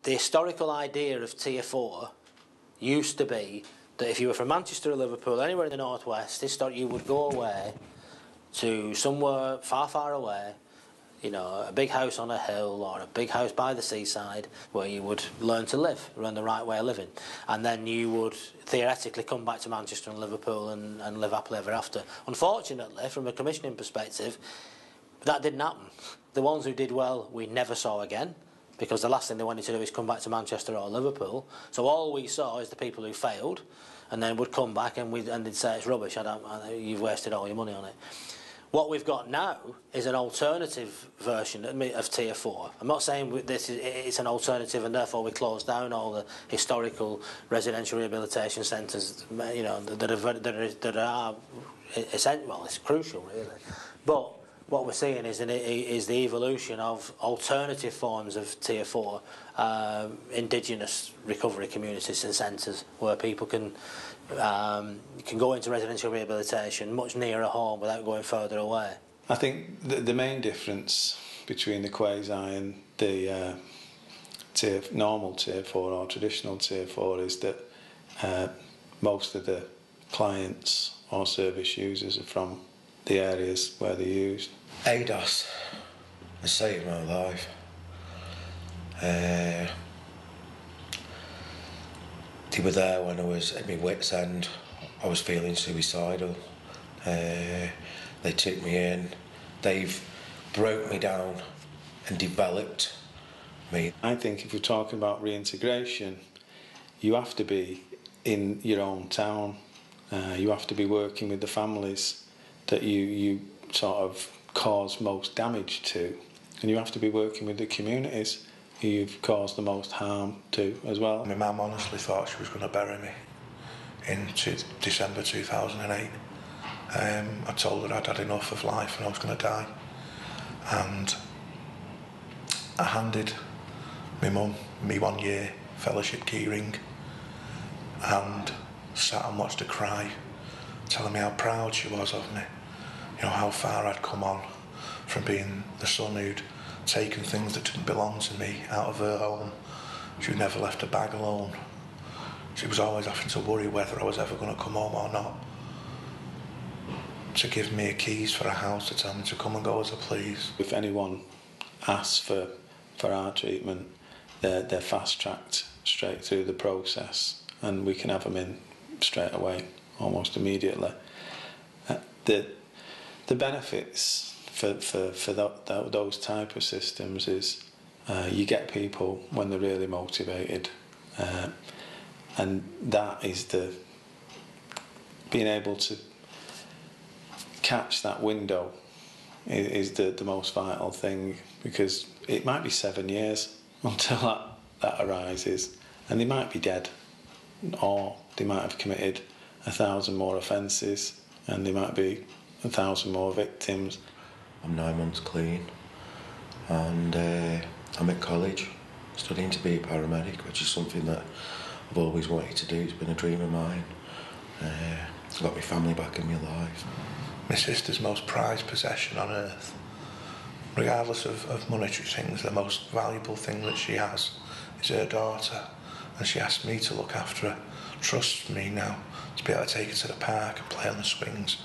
The historical idea of Tier 4 used to be that if you were from Manchester or Liverpool, anywhere in the northwest, you would go away to somewhere far, far away, you know, a big house on a hill or a big house by the seaside where you would learn to live, learn the right way of living. And then you would theoretically come back to Manchester and Liverpool and live happily ever after. Unfortunately, from a commissioning perspective, that didn't happen. The ones who did well, we never saw again, because the last thing they wanted to do is come back to Manchester or Liverpool. So all we saw is the people who failed, and then would come back and they'd say it's rubbish. You've wasted all your money on it. What we've got now is an alternative version of Tier 4. I'm not saying it's an alternative and therefore we close down all the historical residential rehabilitation centres, you know, that are essential. Well, it's crucial, really. But what we're seeing is the evolution of alternative forms of Tier 4, indigenous recovery communities and centres where people can go into residential rehabilitation much nearer home without going further away. I think the main difference between the quasi and the normal Tier 4 or traditional Tier 4 is that most of the clients or service users are from the areas where they're used. ADAS has saved my life. They were there when I was at my wit's end. I was feeling suicidal. They took me in. They've broke me down and developed me. I think if we're talking about reintegration, you have to be in your own town. You have to be working with the families that you sort of cause most damage to, and you have to be working with the communities who you've caused the most harm to as well. My mum honestly thought she was going to bury me in December 2008. I told her I'd had enough of life and I was going to die, and I handed my mum my 1 year fellowship keyring and sat and watched her cry, telling me how proud she was of me. You know, how far I'd come on from being the son who'd taken things that didn't belong to me out of her home. She'd never left a bag alone. She was always having to worry whether I was ever going to come home or not. To give me keys for a house, to tell me to come and go as I please. If anyone asks for our treatment, they're fast-tracked straight through the process, and we can have them in straight away, almost immediately. The benefits for those type of systems is you get people when they're really motivated, and that is being able to catch that window is the most vital thing, because it might be 7 years until that arises, and they might be dead, or they might have committed 1,000 more offences, and there might be 1,000 more victims. I'm 9 months clean, and I'm at college studying to be a paramedic, which is something that I've always wanted to do. It's been a dream of mine. I've got my family back in my life. My sister's most prized possession on earth. Regardless of monetary things, the most valuable thing that she has is her daughter, and she asked me to look after her, trusts me now to be able to take her to the park and play on the swings.